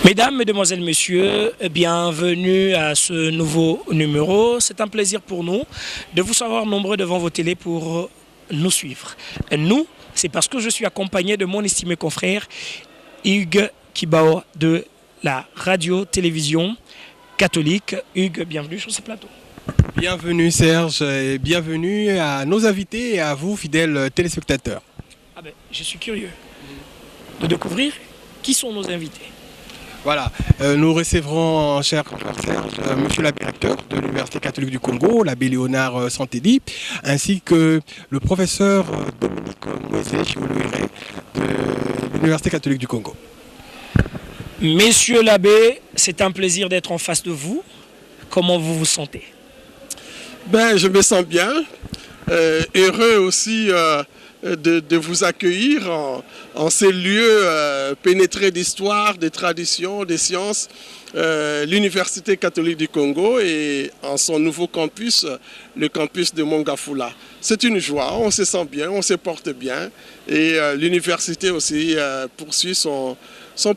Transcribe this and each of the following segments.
Mesdames, Mesdemoiselles, Messieurs, bienvenue à ce nouveau numéro. C'est un plaisir pour nous de vous savoir nombreux devant vos télés pour nous suivre. Nous, c'est parce que je suis accompagné de mon estimé confrère Hugues Kibao de la radio-télévision catholique. Hugues, bienvenue sur ce plateau. Bienvenue Serge et bienvenue à nos invités et à vous, fidèles téléspectateurs. Je suis curieux de découvrir qui sont nos invités. Voilà, nous recevrons, cher Serge, monsieur l'abbé recteur de l'Université catholique du Congo, l'abbé Léonard Santédi, ainsi que le professeur Dominique Mweze-Chioloiré de l'Université catholique du Congo. Messieurs l'abbé, c'est un plaisir d'être en face de vous. Comment vous vous sentez? Je me sens bien, heureux aussi de vous accueillir en ces lieux pénétrés d'histoire, de traditions, des sciences, l'Université catholique du Congo et en son nouveau campus, le campus de Mongafula. C'est une joie, on se sent bien, on se porte bien et l'université aussi poursuit son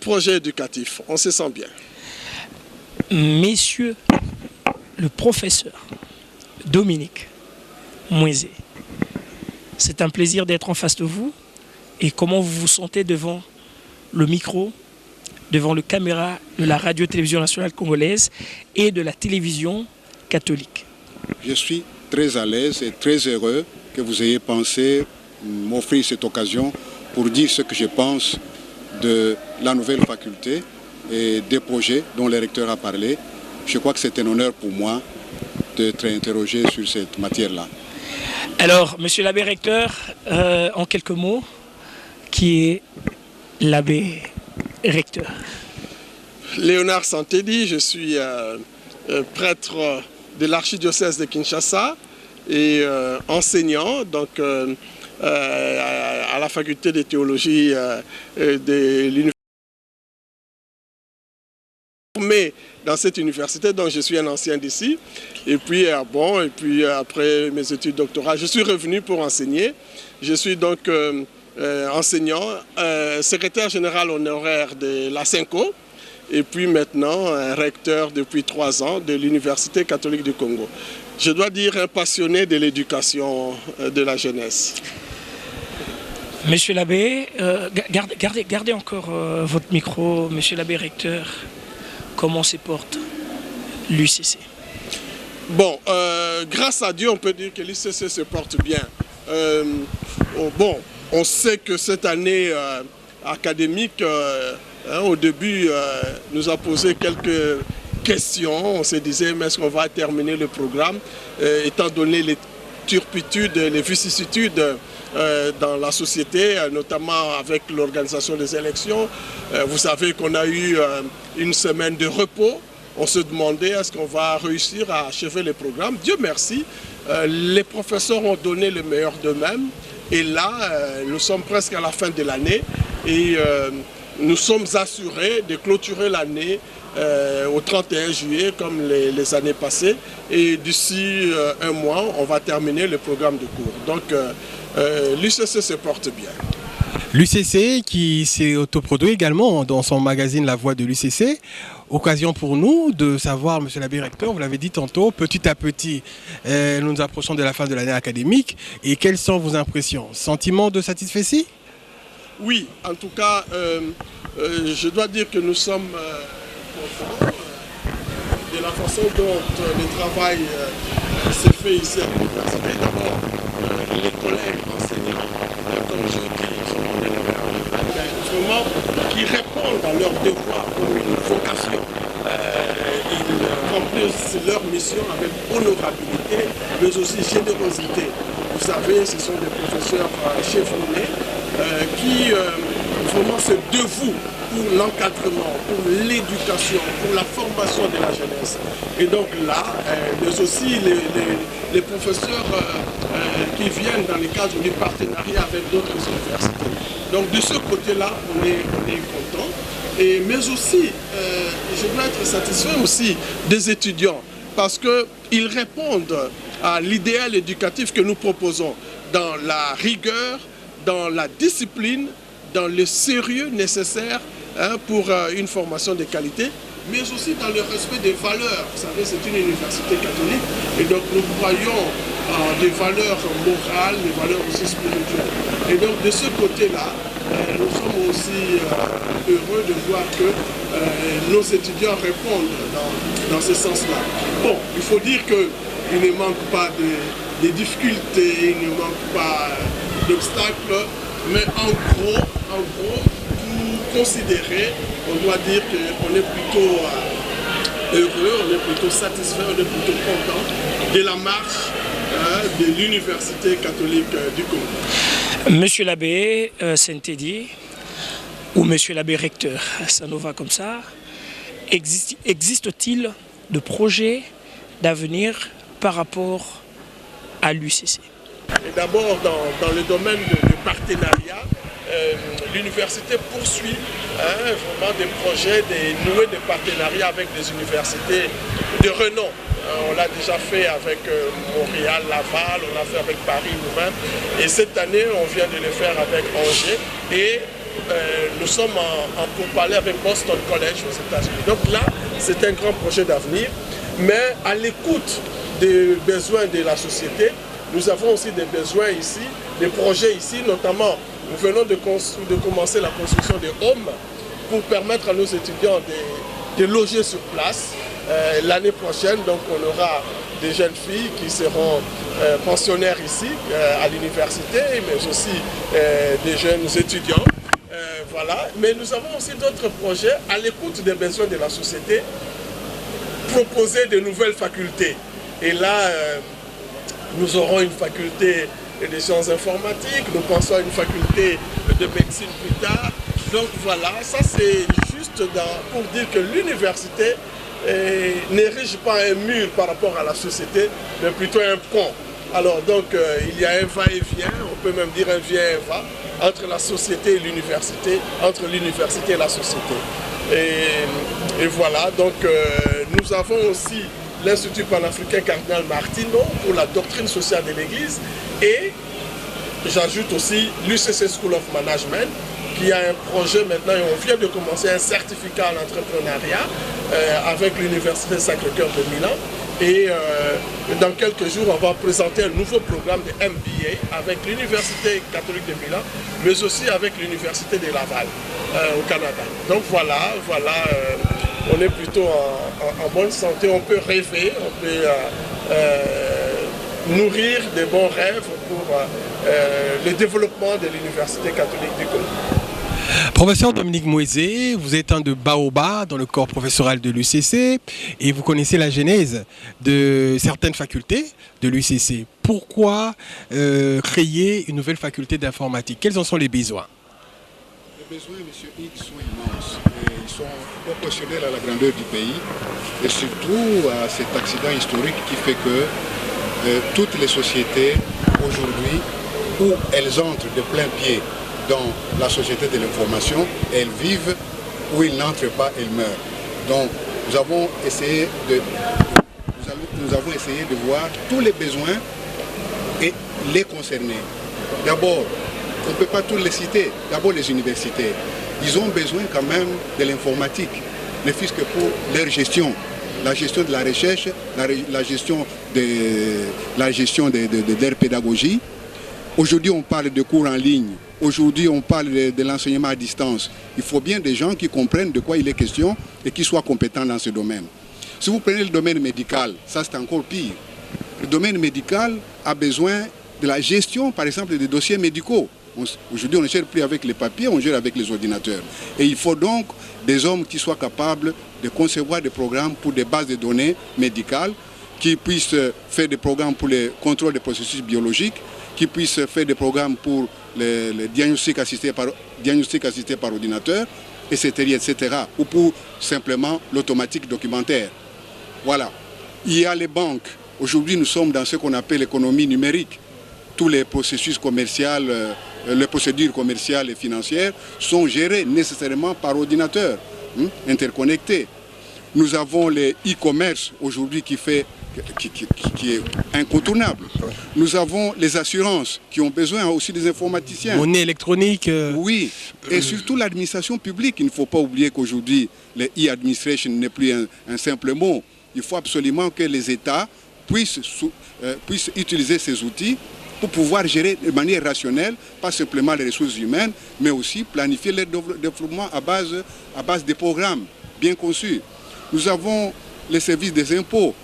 projet éducatif, on se sent bien. Messieurs, le professeur Dominique Mweze, c'est un plaisir d'être en face de vous. Et comment vous vous sentez devant le micro, devant le caméra de la radio-télévision nationale congolaise et de la télévision catholique? Je suis très à l'aise et très heureux que vous ayez pensé m'offrir cette occasion pour dire ce que je pense de la nouvelle faculté et des projets dont le recteur a parlé. Je crois que c'est un honneur pour moi d'être interrogé sur cette matière-là. Alors, monsieur l'abbé recteur, en quelques mots, qui est l'abbé recteur? Léonard Santédi, je suis prêtre de l'archidiocèse de Kinshasa et enseignant donc, à la faculté de théologie de l'université. Dans cette université, donc je suis un ancien d'ici. Et puis, après mes études doctorales, je suis revenu pour enseigner. Je suis donc enseignant, secrétaire général honoraire de la CENCO. Et puis maintenant, recteur depuis 3 ans de l'Université catholique du Congo. Je dois dire un passionné de l'éducation de la jeunesse. Monsieur l'abbé, gardez encore votre micro, monsieur l'abbé recteur. Comment se porte l'UCC? Bon, grâce à Dieu, on peut dire que l'UCC se porte bien. On sait que cette année académique, au début, nous a posé quelques questions. On se disait, mais est-ce qu'on va terminer le programme, étant donné les turpitudes, les vicissitudes dans la société, notamment avec l'organisation des élections. Vous savez qu'on a eu une semaine de repos. On se demandait est-ce qu'on va réussir à achever les programmes. Dieu merci, les professeurs ont donné le meilleur d'eux-mêmes. Et là, nous sommes presque à la fin de l'année et nous sommes assurés de clôturer l'année au 31 juillet comme les années passées. Et d'ici un mois, on va terminer le programme de cours. Donc, l'UCC se porte bien. L'UCC qui s'est autoproduit également dans son magazine La Voix de l'UCC. Occasion pour nous de savoir, monsieur l'abbé recteur, vous l'avez dit tantôt, petit à petit, nous nous approchons de la fin de l'année académique. Et quelles sont vos impressions? Sentiment de satisfaction? Oui, en tout cas, je dois dire que nous sommes contents de la façon dont le travail s'est fait ici à l'université. D'abord, les collègues enseignants, comme je dis, vraiment qui répondent à leur devoir comme une vocation. Ils remplissent leur mission avec honorabilité, mais aussi générosité. Vous savez, ce sont des professeurs chevronnés qui vraiment se dévouent pour l'encadrement, pour l'éducation, pour la formation de la jeunesse. Et donc là, mais aussi les professeurs qui viennent dans le cadre du partenariat avec d'autres universités. Donc de ce côté-là, on est content. Mais aussi, je dois être satisfait aussi des étudiants parce qu'ils répondent à l'idéal éducatif que nous proposons dans la rigueur, dans la discipline, dans le sérieux nécessaire pour une formation de qualité, mais aussi dans le respect des valeurs. Vous savez, c'est une université catholique et donc nous croyons des valeurs morales, des valeurs aussi spirituelles. Et donc de ce côté-là, nous sommes aussi heureux de voir que nos étudiants répondent dans ce sens-là. Bon, il faut dire qu'il ne manque pas de difficultés, il ne manque pas d'obstacles, mais en gros, pour considérer, on doit dire qu'on est plutôt heureux, on est plutôt satisfait, on est plutôt content de la marche de l'Université catholique du Congo. Monsieur l'abbé Saint-Eddy, ou monsieur l'abbé recteur, ça nous va comme ça, existe-t-il de projets d'avenir par rapport à l'UCC? D'abord, dans le domaine du partenariat, l'université poursuit vraiment des projets, des noués de partenariats avec des universités de renom. On l'a déjà fait avec Montréal, Laval, on l'a fait avec Paris nous-mêmes. Et cette année, on vient de le faire avec Angers. Et nous sommes en pourparlers avec Boston College aux États-Unis. Donc là, c'est un grand projet d'avenir. Mais à l'écoute des besoins de la société, nous avons aussi des besoins ici, des projets ici, notamment nous venons de commencer la construction de homes pour permettre à nos étudiants de loger sur place. L'année prochaine, donc, on aura des jeunes filles qui seront pensionnaires ici à l'université, mais aussi des jeunes étudiants. Voilà. Mais nous avons aussi d'autres projets à l'écoute des besoins de la société, proposer de nouvelles facultés. Et là, nous aurons une faculté des sciences informatiques, nous pensons à une faculté de médecine plus tard. Donc voilà, ça c'est juste pour dire que l'université n'érige pas un mur par rapport à la société, mais plutôt un pont. Alors donc il y a un va-et-vient, on peut même dire un vient-et-va, entre la société et l'université, entre l'université et la société. Et voilà, donc nous avons aussi l'Institut panafricain Cardinal Martino pour la doctrine sociale de l'Église et j'ajoute aussi l'UCC School of Management qui a un projet maintenant et on vient de commencer un certificat à l'entrepreneuriat avec l'Université Sacré-Cœur de Milan et dans quelques jours on va présenter un nouveau programme de MBA avec l'Université catholique de Milan mais aussi avec l'Université de Laval au Canada. Donc voilà, on est plutôt en bonne santé, on peut rêver, on peut nourrir des bons rêves pour le développement de l'Université catholique du Congo. Professeur Dominique Moïse, vous êtes un de Baobab dans le corps professoral de l'UCC et vous connaissez la genèse de certaines facultés de l'UCC. Pourquoi créer une nouvelle faculté d'informatique? Quels en sont les besoins? Les besoins, M. X, sont immenses. Et ils sont proportionnels à la grandeur du pays et surtout à cet accident historique qui fait que toutes les sociétés aujourd'hui, où elles entrent de plein pied dans la société de l'information, elles vivent, où ils n'entrent pas, elles meurent. Donc nous avons essayé de voir tous les besoins et les concerner. D'abord, on ne peut pas tous les citer. D'abord les universités. Ils ont besoin quand même de l'informatique, ne fût-ce que pour leur gestion. La gestion de la recherche, la gestion de leur pédagogie. Aujourd'hui, on parle de cours en ligne. Aujourd'hui, on parle de l'enseignement à distance. Il faut bien des gens qui comprennent de quoi il est question et qui soient compétents dans ce domaine. Si vous prenez le domaine médical, ça c'est encore pire. Le domaine médical a besoin de la gestion, par exemple, des dossiers médicaux. Aujourd'hui, on ne gère plus avec les papiers, on gère avec les ordinateurs. Et il faut donc des hommes qui soient capables de concevoir des programmes pour des bases de données médicales, qui puissent faire des programmes pour le contrôle des processus biologiques, qui puissent faire des programmes pour le diagnostic assisté par ordinateur, etc., ou pour simplement l'automatique documentaire. Voilà. Il y a les banques. Aujourd'hui, nous sommes dans ce qu'on appelle l'économie numérique. Tous les processus commerciaux, les procédures commerciales et financières sont gérées nécessairement par ordinateur, interconnectés. Nous avons les e-commerce aujourd'hui qui fait qui est incontournable. Nous avons les assurances qui ont besoin aussi des informaticiens. Monnaie électronique. Oui, et surtout l'administration publique. Il ne faut pas oublier qu'aujourd'hui, le e-administration n'est plus un simple mot. Il faut absolument que les États puissent utiliser ces outils pour pouvoir gérer de manière rationnelle, pas simplement les ressources humaines, mais aussi planifier leur développement à base de programmes bien conçus. Nous avons les services des impôts,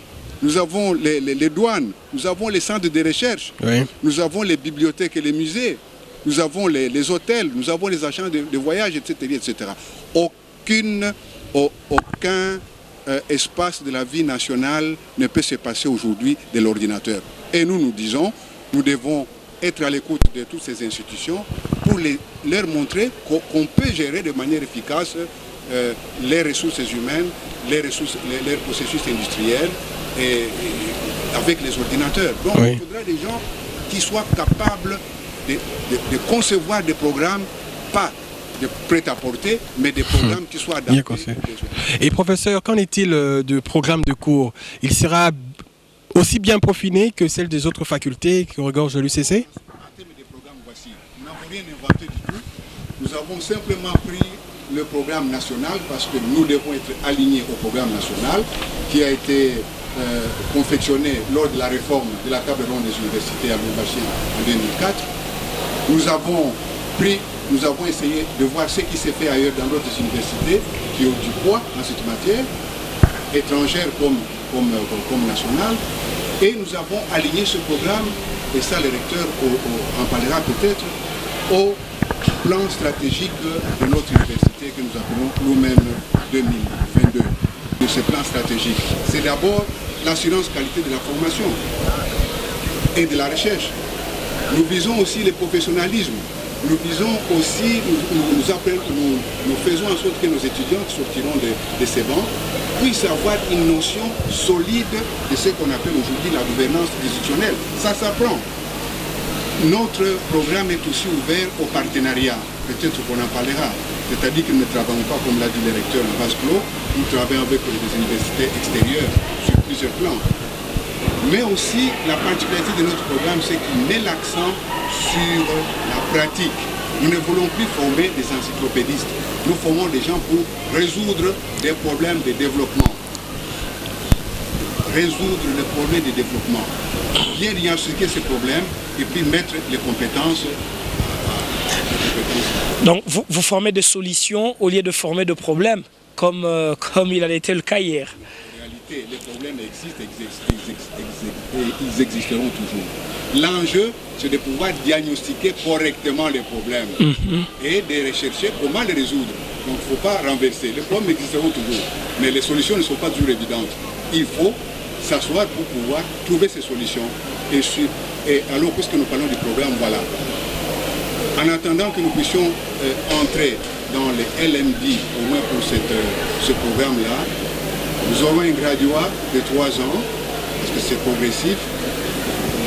nous avons les douanes, nous avons les centres de recherche, Oui. nous avons les bibliothèques et les musées, nous avons les hôtels, nous avons les agents de voyage, etc., etc. Aucun espace de la vie nationale ne peut se passer aujourd'hui de l'ordinateur. Et nous disons, nous devons être à l'écoute de toutes ces institutions pour leur montrer qu'on peut gérer de manière efficace les ressources humaines, les processus industriels et avec les ordinateurs. Donc Oui. il faudra des gens qui soient capables de concevoir des programmes, pas de prêt-à-porter, mais des programmes qui soient adaptés Bien aux conçus. besoins. Et professeur, qu'en est-il de programme de cours? Il sera aussi bien peaufiné que celle des autres facultés qui regorgent de l'UCC? En termes de programme, voici. Nous n'avons rien inventé du tout. Nous avons simplement pris le programme national parce que nous devons être alignés au programme national qui a été confectionné lors de la réforme de la table ronde des universités à Lubumbashi en 2004. Nous avons essayé de voir ce qui s'est fait ailleurs dans d'autres universités qui ont du poids en cette matière, étrangères comme nationales, et nous avons aligné ce programme, et ça le recteur en parlera peut-être, au plan stratégique de notre université que nous appelons nous-mêmes 2022. De ce plan stratégique, c'est d'abord l'assurance qualité de la formation et de la recherche. Nous visons aussi le professionnalisme. Nous visons aussi, nous faisons en sorte que nos étudiants qui sortiront de ces bancs puissent avoir une notion solide de ce qu'on appelle aujourd'hui la gouvernance institutionnelle. Ça s'apprend. Notre programme est aussi ouvert au partenariat. Peut-être qu'on en parlera. C'est-à-dire que nous ne travaillons pas, comme l'a dit le recteur en vase clos, nous travaillons avec des universités extérieures sur plusieurs plans. Mais aussi, la particularité de notre programme, c'est qu'il met l'accent sur la pratique. Nous ne voulons plus former des encyclopédistes. Nous formons des gens pour résoudre des problèmes de développement. Résoudre les problèmes de développement. Bien diagnostiquer ces problèmes et puis mettre les compétences. Donc vous formez des solutions au lieu de former de problèmes, comme il a été le cas hier. Les problèmes existent et ils existeront toujours. L'enjeu, c'est de pouvoir diagnostiquer correctement les problèmes et de rechercher comment les résoudre. Donc il ne faut pas renverser. Les problèmes existeront toujours, mais les solutions ne sont pas toujours évidentes. Il faut s'asseoir pour pouvoir trouver ces solutions. Et alors, puisque nous parlons du programme, voilà. En attendant que nous puissions entrer dans les LMD, au moins pour ce programme-là, nous aurons un graduat de 3 ans, parce que c'est progressif,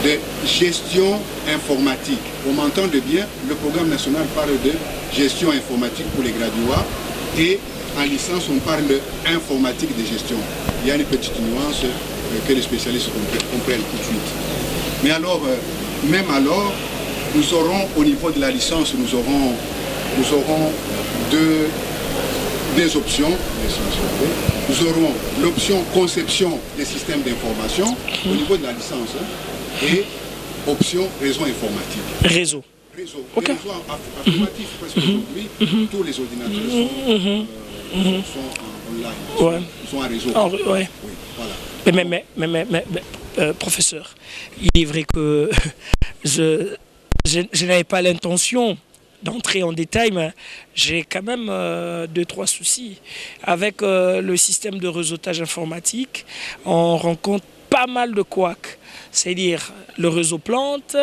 de gestion informatique. On m'entend bien, le programme national parle de gestion informatique pour les graduats et en licence on parle d'informatique de gestion. Il y a une petite nuance que les spécialistes comprennent tout de suite. Mais alors, même alors, nous aurons au niveau de la licence, nous aurons deux options. Nous aurons l'option conception des systèmes d'information au niveau de la licence et option réseau informatique. Réseau. Okay. Réseau informatique, parce qu'aujourd'hui, tous les ordinateurs sont en online, sont en réseau. Ouais. Oui, voilà. Mais professeur, il est vrai que je n'avais pas l'intention d'entrer en détail, mais j'ai quand même 2-3 soucis. Avec le système de réseautage informatique, on rencontre pas mal de couacs. C'est-à-dire, le réseau plante,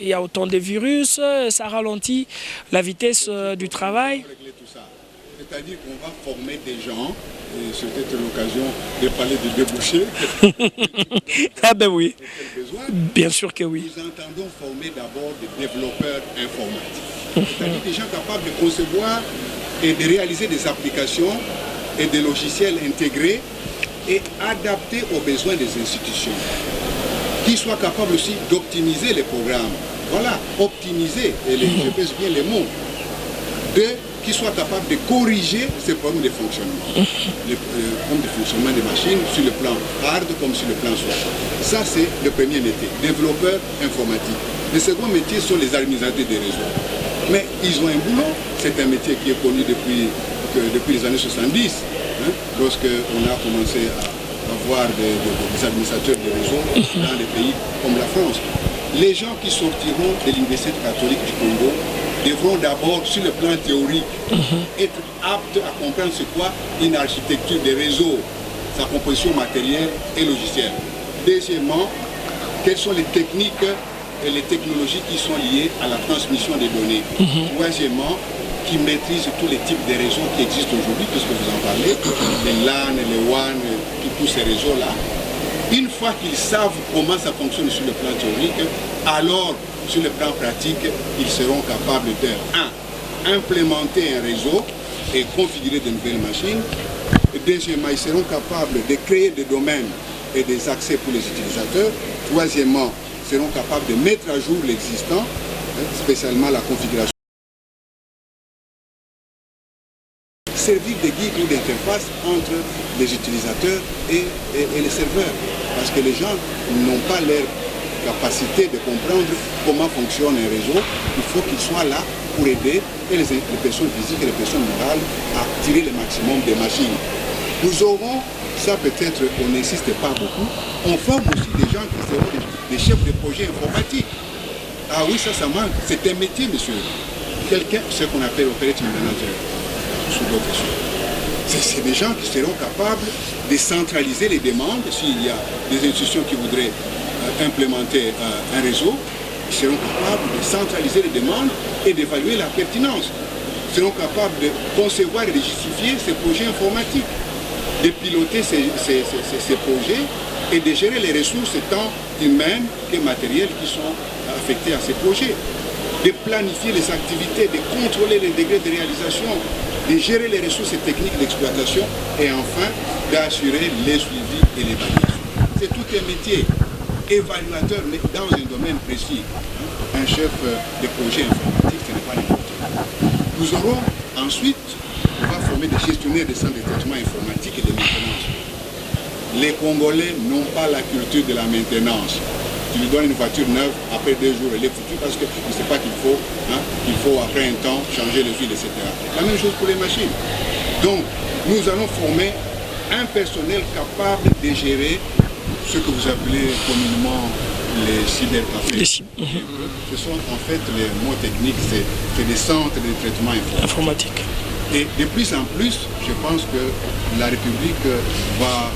il y a autant de virus, ça ralentit la vitesse du travail. C'est-à-dire qu'on va former des gens, et c'est peut-être l'occasion de parler de débouchés. Ah ben oui, bien sûr que oui. Nous entendons former d'abord des développeurs informatiques. C'est-à-dire des gens capables de concevoir et de réaliser des applications et des logiciels intégrés et adapté aux besoins des institutions, qui soit capable aussi d'optimiser les programmes. Voilà, optimiser, et je pèse bien les mots. Deux, qui soit capable de corriger ces problèmes de fonctionnement. Les problèmes de fonctionnement des machines sur le plan hard comme sur le plan soft. Ça, c'est le premier métier, développeur informatique. Le second métier sont les administrateurs des réseaux. Mais ils ont un boulot. C'est un métier qui est connu depuis les années 70, hein, lorsqu'on a commencé à avoir des administrateurs de réseaux dans des pays comme la France. Les gens qui sortiront de l'Université catholique du Congo devront d'abord, sur le plan théorique, être aptes à comprendre ce qu'est une architecture des réseaux, sa composition matérielle et logicielle. Deuxièmement, quelles sont les techniques et les technologies qui sont liées à la transmission des données. Troisièmement, qui maîtrisent tous les types de réseaux qui existent aujourd'hui, puisque vous en parlez, les LAN, les WAN, tous ces réseaux-là. Une fois qu'ils savent comment ça fonctionne sur le plan théorique, alors sur le plan pratique, ils seront capables de 1. Implémenter un réseau et configurer de nouvelles machines. Et deuxièmement, ils seront capables de créer des domaines et des accès pour les utilisateurs. Troisièmement, ils seront capables de mettre à jour l'existant, spécialement la configuration. Servir de guide ou d'interface entre les utilisateurs et les serveurs. Parce que les gens n'ont pas leur capacité de comprendre comment fonctionne un réseau. Il faut qu'ils soient là pour aider les personnes physiques et les personnes morales à tirer le maximum des machines. Nous aurons, ça peut-être on n'insiste pas beaucoup, on forme aussi des gens qui seront des chefs de projet informatiques. Ah oui, ça manque. C'est un métier, monsieur. Quelqu'un, ce qu'on appelle operating manager. Sur d'autres choses. C'est des gens qui seront capables de centraliser les demandes. S'il y a des institutions qui voudraient implémenter un réseau, ils seront capables de centraliser les demandes et d'évaluer la pertinence. Ils seront capables de concevoir et de justifier ces projets informatiques, de piloter ces projets et de gérer les ressources tant humaines que matérielles qui sont affectées à ces projets, de planifier les activités, de contrôler les degrés de réalisation, de gérer les ressources techniques d'exploitation et enfin d'assurer les suivis et l'évaluation. C'est tout un métier évaluateur, mais dans un domaine précis. Un chef de projet informatique, ce n'est pas n'importe quoi. Nous aurons ensuite, on va former des gestionnaires des centres de traitement informatique et de maintenance. Les Congolais n'ont pas la culture de la maintenance. Tu lui donnes une voiture neuve, après 2 jours, elle est foutue parce qu'il ne sait pas qu'il faut après un temps changer les huiles, etc. La même chose pour les machines. Donc, nous allons former un personnel capable de gérer ce que vous appelez communément les cybercafés. Ce sont en fait les mots techniques, c'est des centres de traitement informatique. Et de plus en plus, je pense que la République va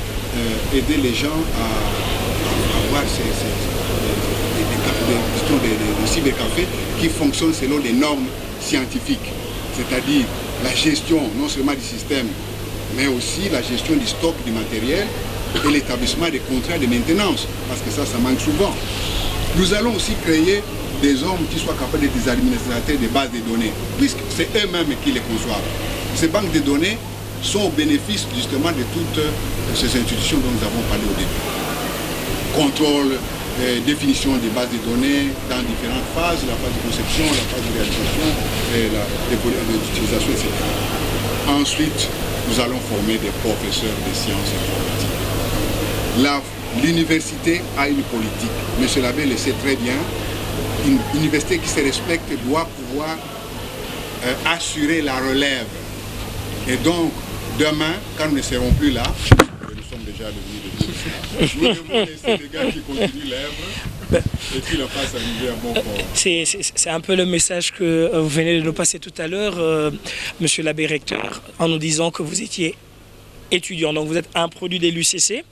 aider les gens à avoir des cybercafés qui fonctionnent selon les normes scientifiques, c'est-à-dire la gestion non seulement du système, mais aussi la gestion du stock du matériel et l'établissement des contrats de maintenance, parce que ça manque souvent. Nous allons aussi créer des hommes qui soient capables d'être des administrateurs des bases de données, puisque c'est eux-mêmes qui les conçoivent. Ces banques de données sont au bénéfice justement de toutes ces institutions dont nous avons parlé au début. Contrôle, définition des bases de données dans différentes phases, la phase de conception, la phase de réalisation, l'utilisation, etc. Ensuite, nous allons former des professeurs de sciences informatiques. L'université a une politique. M. Labé le sait très bien. Une université qui se respecte doit pouvoir assurer la relève. Et donc, demain, quand nous ne serons plus là, nous sommes déjà devenus de Dieu, nous devons laisser les gars qui continuent l'œuvre et qui le fassent arriver à bon port. C'est un peu le message que vous venez de nous passer tout à l'heure, Monsieur l'abbé recteur, en nous disant que vous étiez étudiant. Donc vous êtes un produit de l'UCC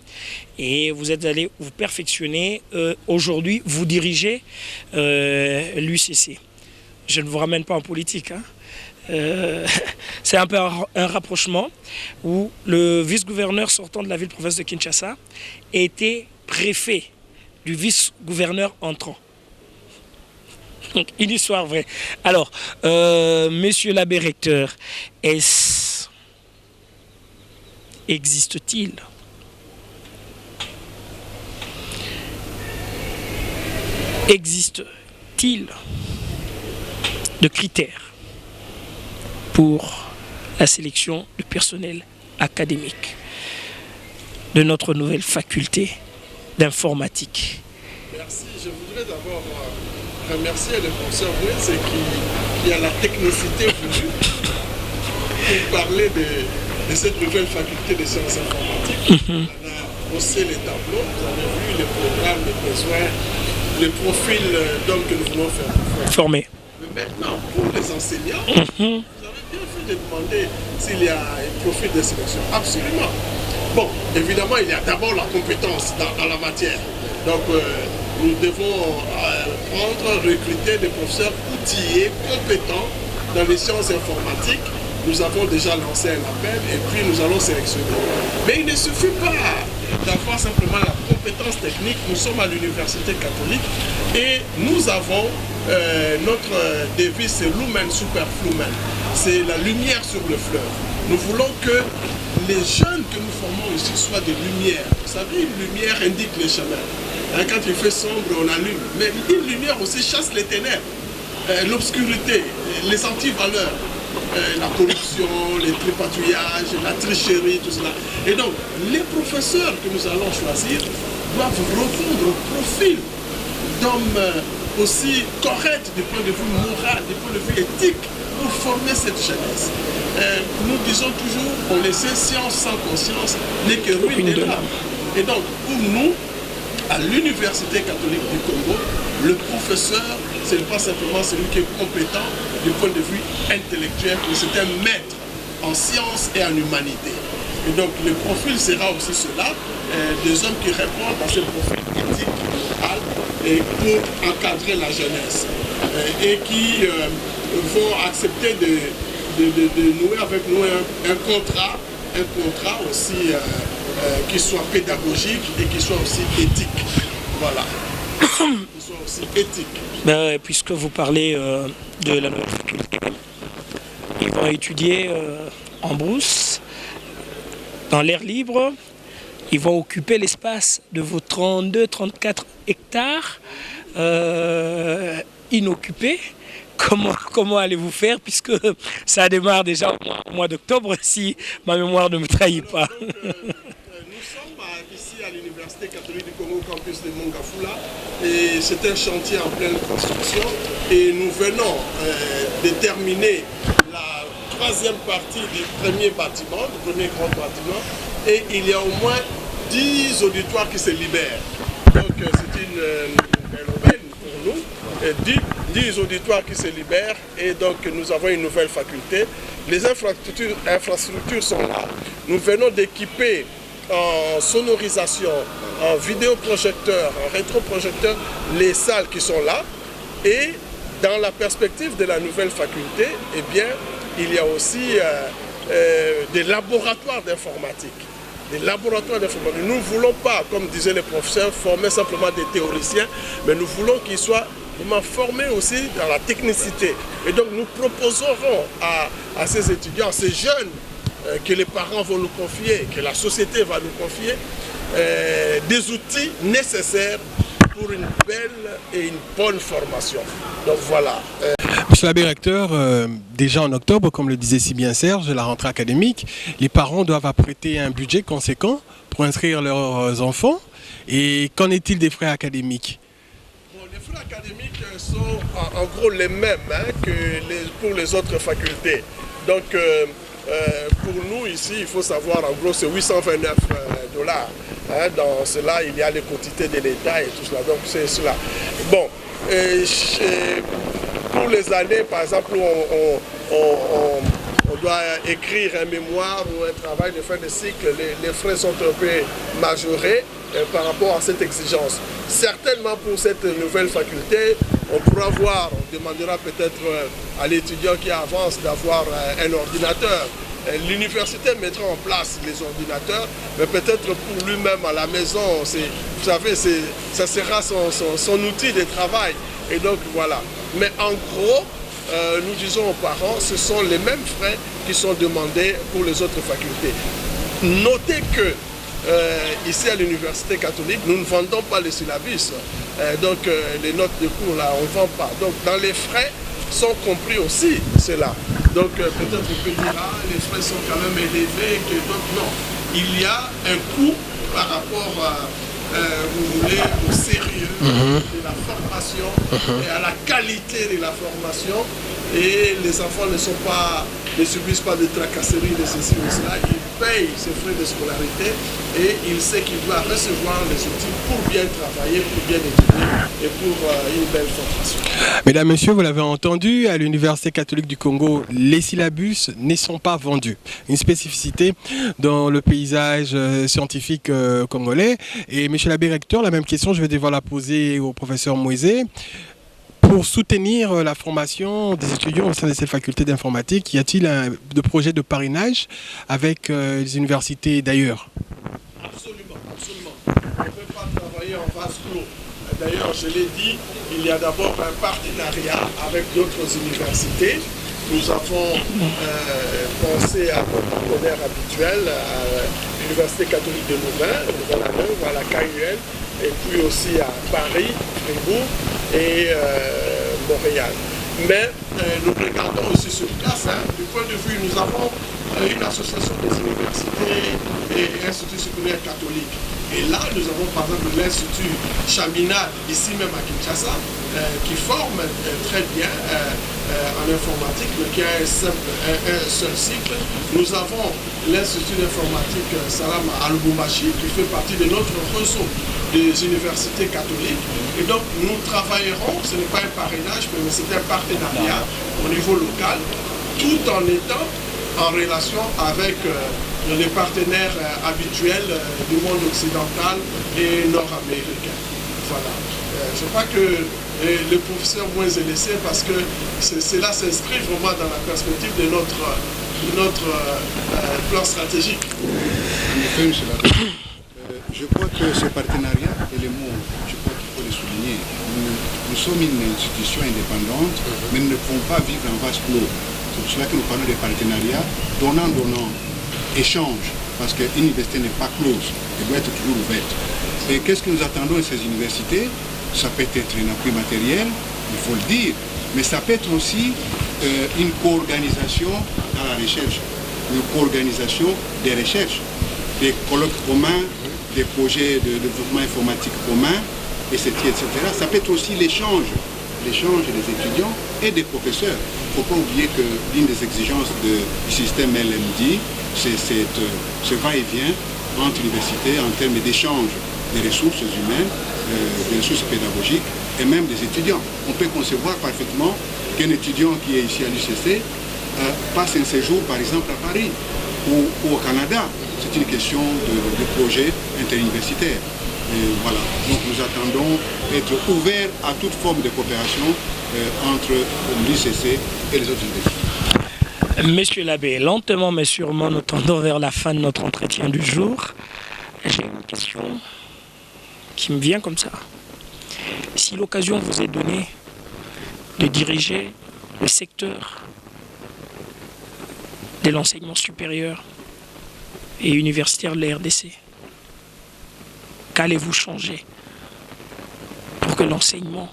et vous êtes allé vous perfectionner. Aujourd'hui, vous dirigez l'UCC. Je ne vous ramène pas en politique, hein. C'est un peu un rapprochement où le vice-gouverneur sortant de la ville-province de Kinshasa était préfet du vice-gouverneur entrant. Donc, une histoire vraie. Alors, monsieur l'abbé recteur, existe-t-il existe-t-il de critères pour la sélection du personnel académique de notre nouvelle faculté d'informatique? Merci. Je voudrais d'abord remercier le professeur Bruce qui a la technicité voulue pour parler de cette nouvelle faculté de sciences informatiques. On a haussé les tableaux, vous avez vu les programmes, les besoins, les profils d'hommes que nous voulons faire Former. Mais maintenant, pour les enseignants, vous avez bien fait de demander s'il y a un profil de sélection. Absolument. Bon, évidemment, il y a d'abord la compétence dans la matière. Donc, nous devons recruter des professeurs outillés, compétents dans les sciences informatiques. Nous avons déjà lancé un appel et puis nous allons sélectionner. Mais il ne suffit pas d'avoir simplement la compétence technique. Nous sommes à l'Université catholique et nous avons notre devise, c'est Lumen Super Flumen. C'est la lumière sur le fleuve. Nous voulons que les jeunes que nous formons ici soient des lumières. Vous savez, une lumière indique les chemins. Quand il fait sombre, on allume. Mais une lumière aussi chasse les ténèbres, l'obscurité, les antivaleurs, la corruption, les tripatouillages, la tricherie, tout cela. Et donc, les professeurs que nous allons choisir doivent répondre au profil d'hommes aussi corrects du point de vue moral, du point de vue éthique, pour former cette jeunesse. Nous disons toujours, on le sait, science sans conscience n'est que ruine de l'âme. Et donc, pour nous, à l'Université catholique du Congo, le professeur, ce n'est pas simplement celui qui est compétent du point de vue intellectuel, mais c'est un maître en sciences et en humanité. Et donc le profil sera aussi cela, des hommes qui répondent à ce profil éthique, moral, et pour encadrer la jeunesse, et qui vont accepter de nouer avec nous un contrat aussi qui soit pédagogique et qui soit aussi éthique. Voilà. Qui soit aussi éthique. Ben, puisque vous parlez de la nouvelle faculté, ils vont étudier en brousse, dans l'air libre. Ils vont occuper l'espace de vos 32-34 hectares inoccupés. Comment allez-vous faire, puisque ça démarre déjà au mois d'octobre, si ma mémoire ne me trahit pas. Nous sommes ici à l'Université catholique du Congo, campus de Mongafula, et c'est un chantier en pleine construction, et nous venons de terminer la troisième partie du premier bâtiment, du premier grand bâtiment, et il y a au moins 10 auditoires qui se libèrent. Donc c'est une phénomène pour nous. 10 auditoires qui se libèrent et donc nous avons une nouvelle faculté. Les infrastructures sont là. Nous venons d'équiper en sonorisation, en vidéoprojecteur, en rétroprojecteur les salles qui sont là. Et dans la perspective de la nouvelle faculté, eh bien, il y a aussi des laboratoires d'informatique. Des laboratoires d'informatique. Nous ne voulons pas, comme disaient les professeurs, former simplement des théoriciens, mais nous voulons qu'ils soient formés aussi dans la technicité. Et donc nous proposerons à ces étudiants, à ces jeunes que les parents vont nous confier, que la société va nous confier, des outils nécessaires pour une belle et une bonne formation. Donc voilà. Monsieur l'abbé recteur, déjà en octobre, comme le disait si bien Serge, la rentrée académique, les parents doivent apprêter un budget conséquent pour inscrire leurs enfants. Et qu'en est-il des frais académiques? Les frais académiques sont en gros les mêmes que pour les autres facultés. Donc pour nous ici, il faut savoir en gros c'est 829 $. Dans cela, il y a les quantités de l'État et tout cela. Donc c'est cela. Bon, pour les années par exemple où on doit écrire un mémoire ou un travail de fin de cycle, les frais sont un peu majorés par rapport à cette exigence. Certainement pour cette nouvelle faculté, on pourra voir, on demandera peut-être à l'étudiant qui avance d'avoir un ordinateur. L'université mettra en place les ordinateurs, mais peut-être pour lui-même à la maison, vous savez, ça sera son outil de travail. Et donc voilà. Mais en gros, nous disons aux parents, ce sont les mêmes frais qui sont demandés pour les autres facultés. Notez que ici à l'Université catholique, nous ne vendons pas les syllabus. Donc les notes de cours, là, on ne vend pas. Donc dans les frais sont compris aussi cela. Donc peut-être on peut dire, ah, les frais sont quand même élevés, que d'autres non. Il y a un coût par rapport à, vous voulez, au sérieux de la formation et à la qualité de la formation. Et les enfants ne subissent pas de tracasseries de ceci ou cela. Ils payent ses frais de scolarité et il sait qu'il doit recevoir les outils pour bien travailler, pour bien étudier et pour une belle formation. Mesdames, Messieurs, vous l'avez entendu, à l'Université catholique du Congo, les syllabus ne sont pas vendus. Une spécificité dans le paysage scientifique congolais. Et Monsieur l'abbé recteur, la même question, je vais devoir la poser au professeur Moïse. Pour soutenir la formation des étudiants au sein de cette faculté d'informatique, y a-t-il de projet de parrainage avec les universités d'ailleurs? Absolument, absolument. On ne peut pas travailler en vase clos. D'ailleurs, je l'ai dit, il y a d'abord un partenariat avec d'autres universités. Nous avons pensé à nos partenaires habituels, à l'Université catholique de Louvain, à la KUL, et puis aussi à Paris, Fribourg et Montréal. Mais nous regardons aussi sur place, du point de vue, nous avons une association des universités et instituts supérieurs catholiques. Et là, nous avons par exemple l'Institut Chaminade, ici même à Kinshasa, qui forme très bien en informatique, mais qui a un seul cycle. Nous avons l'Institut d'informatique Salam à Lubumbashi, qui fait partie de notre réseau des universités catholiques. Et donc, nous travaillerons, ce n'est pas un parrainage, mais c'est un partenariat au niveau local, tout en étant en relation avec les partenaires habituels du monde occidental et nord-américain. Voilà. Je crois que le professeur Moïse est laissé parce que cela s'inscrit vraiment dans la perspective de notre plan stratégique. Je crois que ce partenariat est le mot, je crois qu'il faut le souligner. Nous sommes une institution indépendante, mais nous ne pouvons pas vivre en vase clos. C'est pour cela que nous parlons de partenariat, donnant, échange, parce qu'une université n'est pas close, elle doit être toujours ouverte. Et qu'est-ce que nous attendons de ces universités? Ça peut être un appui matériel, il faut le dire, mais ça peut être aussi une co-organisation dans la recherche, une co-organisation des recherches, des colloques communs, des projets de développement informatique commun, etc. Ça peut être aussi l'échange des étudiants et des professeurs. Il ne faut pas oublier que l'une des exigences du système LMD, c'est ce va-et-vient entre universités en termes d'échange des ressources humaines, des ressources pédagogiques et même des étudiants. On peut concevoir parfaitement qu'un étudiant qui est ici à l'UCC passe un séjour par exemple à Paris ou au Canada. C'est une question de projet interuniversitaire. Et voilà. Donc nous attendons être ouverts à toute forme de coopération entre l'UCC et les autres universités. Monsieur l'abbé, lentement mais sûrement, nous tendons vers la fin de notre entretien du jour. J'ai une question qui me vient comme ça. Si l'occasion vous est donnée de diriger le secteur de l'enseignement supérieur et universitaire de la RDC, qu'allez-vous changer pour que l'enseignement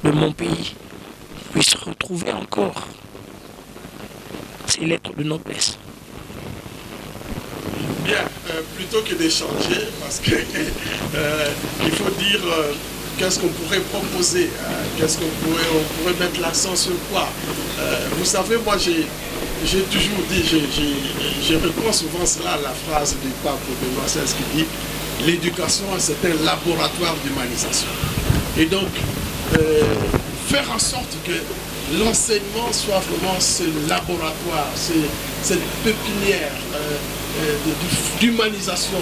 de mon pays puisse retrouver encore ses lettres de noblesse? Bien, plutôt que d'échanger, parce que il faut dire qu'est-ce qu'on pourrait proposer, qu'est-ce qu'on pourrait mettre l'accent sur quoi. Vous savez, moi j'ai toujours dit, je reprends souvent cela, la phrase du pape Benoît XVI qui dit l'éducation c'est un laboratoire d'humanisation. Et donc, faire en sorte que l'enseignement soit vraiment ce laboratoire, cette pépinière d'humanisation,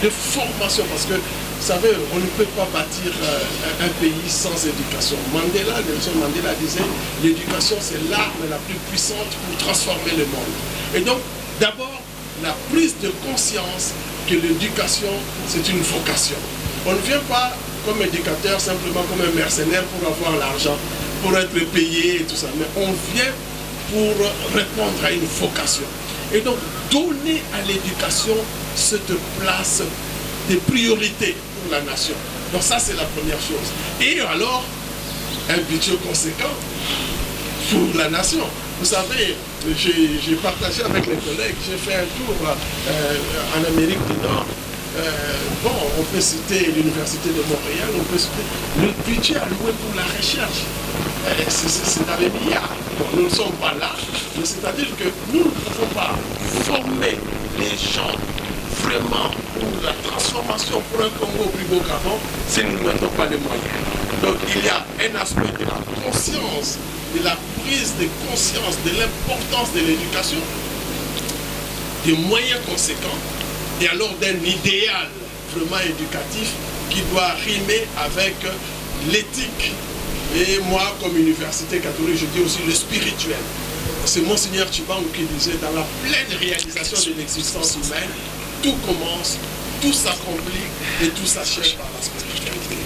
de formation, parce que vous savez, on ne peut pas bâtir un pays sans éducation. Nelson Mandela disait l'éducation c'est l'arme la plus puissante pour transformer le monde. Et donc, d'abord, la prise de conscience que l'éducation c'est une vocation. On ne vient pas comme éducateur simplement comme un mercenaire pour avoir l'argent, pour être payé et tout ça, mais on vient pour répondre à une vocation. Et donc, donner à l'éducation cette place de priorité pour la nation. Donc ça, c'est la première chose. Et alors, un budget conséquent pour la nation. Vous savez, j'ai partagé avec les collègues, j'ai fait un tour en Amérique du Nord. Bon, on peut citer l'Université de Montréal, on peut citer le budget alloué pour la recherche. C'est dans les milliards. Bon, nous ne sommes pas là, mais c'est-à-dire que nous ne pouvons pas former les gens vraiment pour la transformation pour un Congo plus beau qu'avant si nous ne mettons pas les moyens. Donc il y a un aspect de la conscience, de la prise de conscience de l'importance de l'éducation, des moyens conséquents, et alors d'un idéal vraiment éducatif qui doit rimer avec l'éthique. Et moi, comme université catholique, je dis aussi le spirituel. C'est Monseigneur Tshibangou qui disait, dans la pleine réalisation de l'existence humaine, tout commence, tout s'accomplit et tout s'achève par la spiritualité.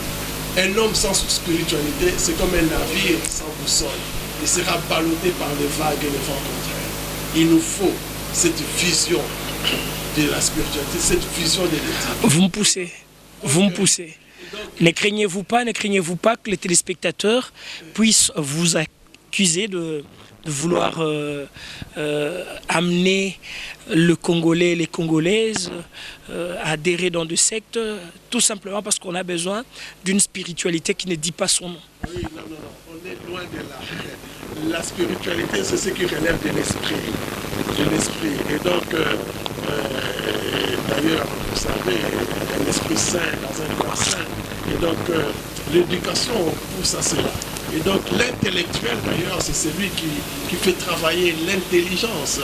Un homme sans spiritualité, c'est comme un navire sans boussole. Il sera ballotté par les vagues et les vents contraires. Il nous faut cette vision de la spiritualité, cette vision de l'éthique. Vous me poussez, vous me poussez. Ne craignez-vous pas que les téléspectateurs puissent vous accuser de vouloir amener le Congolais, les Congolaises à adhérer dans des sectes, tout simplement parce qu'on a besoin d'une spiritualité qui ne dit pas son nom. Oui, non, on est loin de là. La spiritualité, c'est ce qui relève de l'esprit. Et donc, d'ailleurs, vous savez, un esprit saint dans un corps saint. Et donc, l'éducation pousse à cela. Et donc, l'intellectuel, d'ailleurs, c'est celui qui fait travailler l'intelligence,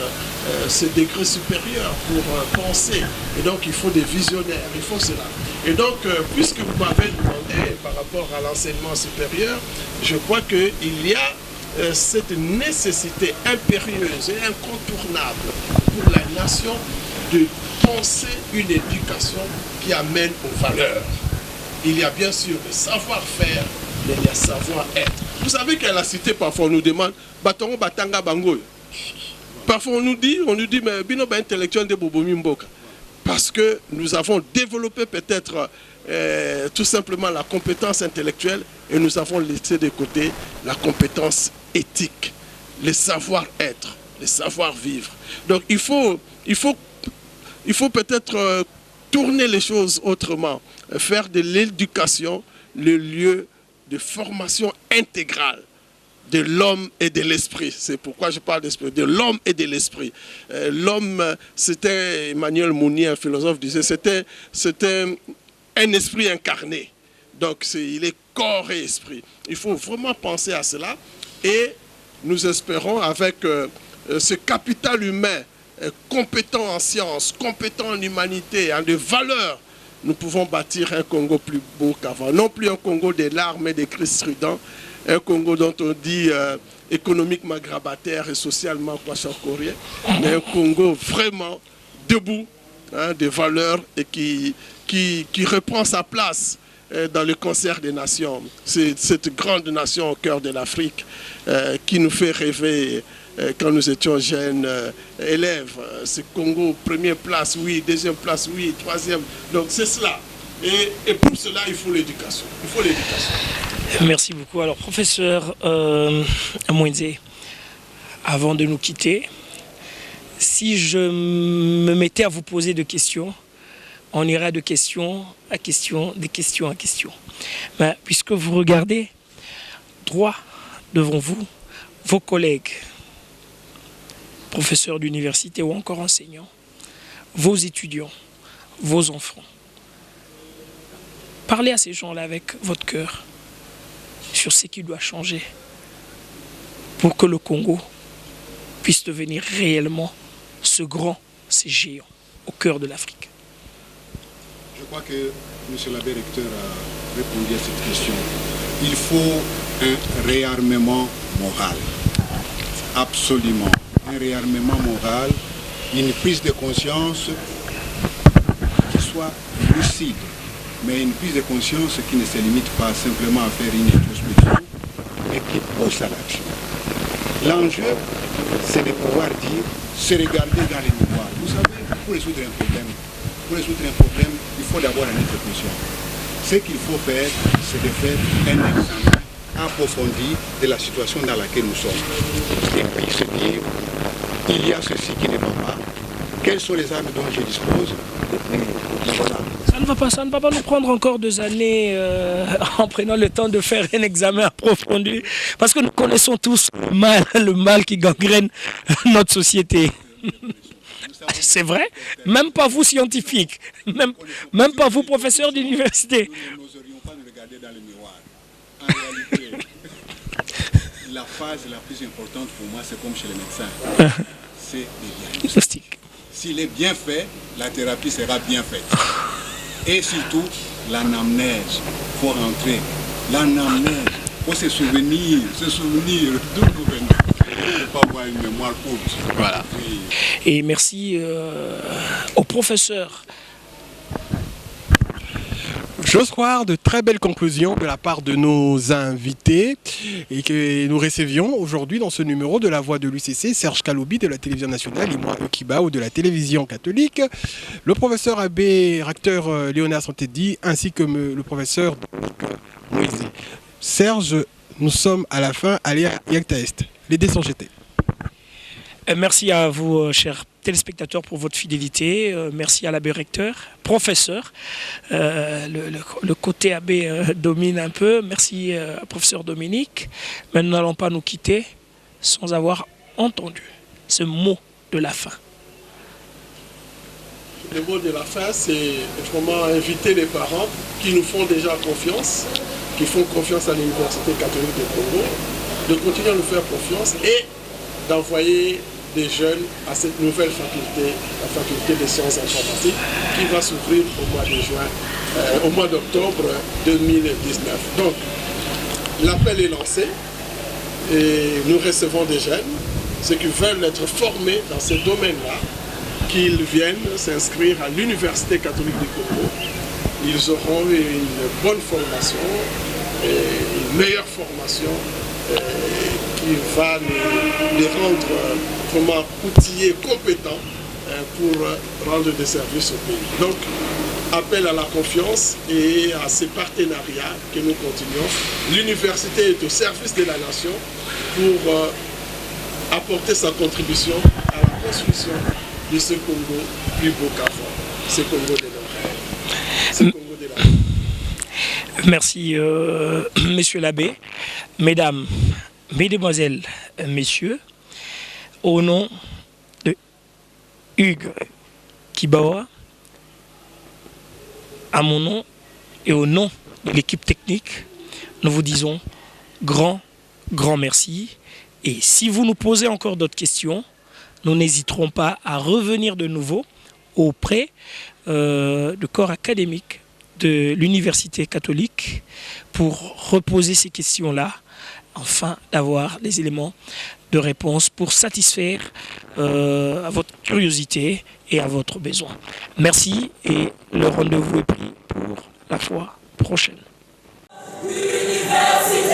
ce degré supérieur pour penser. Et donc, il faut des visionnaires, il faut cela. Et donc, puisque vous m'avez demandé par rapport à l'enseignement supérieur, je crois qu'il y a cette nécessité impérieuse et incontournable pour la nation de penser une éducation qui amène aux valeurs. Il y a bien sûr le savoir-faire, mais il y a savoir-être. Vous savez qu'à la cité, parfois on nous demande Batongo Batanga Bango. Parfois on nous dit, mais Bino ba intellectuel de Bobomi Mboka. Parce que nous avons développé peut-être tout simplement la compétence intellectuelle et nous avons laissé de côté la compétence éthique, le savoir-être, le savoir-vivre. Donc il faut peut-être tourner les choses autrement, faire de l'éducation le lieu de formation intégrale de l'homme et de l'esprit. C'est pourquoi je parle d'esprit, de l'homme et de l'esprit. L'homme, c'était, Emmanuel Mounier, un philosophe, disait, c'était un esprit incarné. Donc il est corps et esprit. Il faut vraiment penser à cela et nous espérons avec ce capital humain compétent en sciences, compétent en humanité, en de valeurs, nous pouvons bâtir un Congo plus beau qu'avant. Non plus un Congo des larmes et des cris stridents, un Congo dont on dit économiquement grabataire et socialement poisson-courrier, mais un Congo vraiment debout, hein, des valeurs et qui reprend sa place dans le concert des nations. C'est cette grande nation au cœur de l'Afrique qui nous fait rêver quand nous étions jeunes élèves. C'est Congo, première place, oui, deuxième place, oui, troisième. Donc c'est cela. Et pour cela, il faut l'éducation. Il faut l'éducation. Merci beaucoup. Alors, professeur Mwenzé, avant de nous quitter, si je me mettais à vous poser des questions, on ira de question à question, de question à question. Ben, puisque vous regardez droit devant vous, vos collègues, professeurs d'université ou encore enseignants, vos étudiants, vos enfants, parlez à ces gens-là avec votre cœur sur ce qui doit changer pour que le Congo puisse devenir réellement ce grand, ce géant au cœur de l'Afrique. Je crois que M. l'abbé recteur a répondu à cette question. Il faut un réarmement moral. Absolument. Un réarmement moral, une prise de conscience qui soit lucide, mais une prise de conscience qui ne se limite pas simplement à faire une introspection, mais qui pousse à l'action. L'enjeu, c'est de pouvoir dire, se regarder dans les miroirs. Vous savez, pour résoudre un problème, pour résoudre un problème, il faut d'abord en être conscient. Ce qu'il faut faire, c'est de faire un examen approfondi de la situation dans laquelle nous sommes. Et puis se dire, il y a ceci qui ne va pas. Quelles sont les armes dont je dispose? Voilà. Ça ne va pas nous prendre encore 2 années en prenant le temps de faire un examen approfondi, parce que nous connaissons tous le mal qui gangrène notre société. C'est vrai, même pas vous scientifiques, même pas vous professeurs d'université. Nous n'oserions pas nous regarder dans le miroir. En réalité, la phase la plus importante pour moi, c'est comme chez les médecins. C'est le diagnostic. S'il est bien fait, la thérapie sera bien faite. Et surtout, l'anamnèse. Il faut rentrer. L'anamnèse. Il faut se souvenir d'où nous venons. Il ne faut pas avoir une mémoire courte. Voilà. Et merci au professeur. J'ose croire de très belles conclusions de la part de nos invités et que nous recevions aujourd'hui dans ce numéro de La Voix de l'UCC, Serge Kaloubi de la télévision nationale et moi Eukibao de la télévision catholique, le professeur abbé recteur Léonard Santedi ainsi que le professeur Moïse. Serge, nous sommes à la fin, allez à Yacta Est. Les dés sont jetés. Merci à vous, chers téléspectateurs, pour votre fidélité. Merci à l'abbé recteur, professeur. Le côté abbé domine un peu. Merci à professeur Dominique. Mais nous n'allons pas nous quitter sans avoir entendu ce mot de la fin. Le mot de la fin, c'est vraiment inviter les parents qui nous font déjà confiance, qui font confiance à l'Université catholique du Congo, de continuer à nous faire confiance et d'envoyer des jeunes à cette nouvelle faculté, la faculté des sciences informatiques, qui va s'ouvrir au mois d'octobre 2019. Donc, l'appel est lancé et nous recevons des jeunes, ceux qui veulent être formés dans ce domaine-là, qu'ils viennent s'inscrire à l'Université catholique du Congo. Ils auront une bonne formation, une meilleure formation qui va les rendre vraiment outillés, compétents pour rendre des services au pays. Donc, appel à la confiance et à ces partenariats que nous continuons. L'université est au service de la nation pour apporter sa contribution à la construction de ce Congo plus beau qu'avant, ce Congo de nos rêves, ce Congo de la vie. Merci, monsieur l'abbé, mesdames, mesdemoiselles, messieurs, au nom de Hugues Kibawa, à mon nom et au nom de l'équipe technique, nous vous disons grand merci. Et si vous nous posez encore d'autres questions, nous n'hésiterons pas à revenir de nouveau auprès du corps académique de l'Université catholique pour reposer ces questions-là, afin d'avoir les éléments de réponse pour satisfaire à votre curiosité et à votre besoin. Merci et le rendez-vous est pris pour la fois prochaine. Université.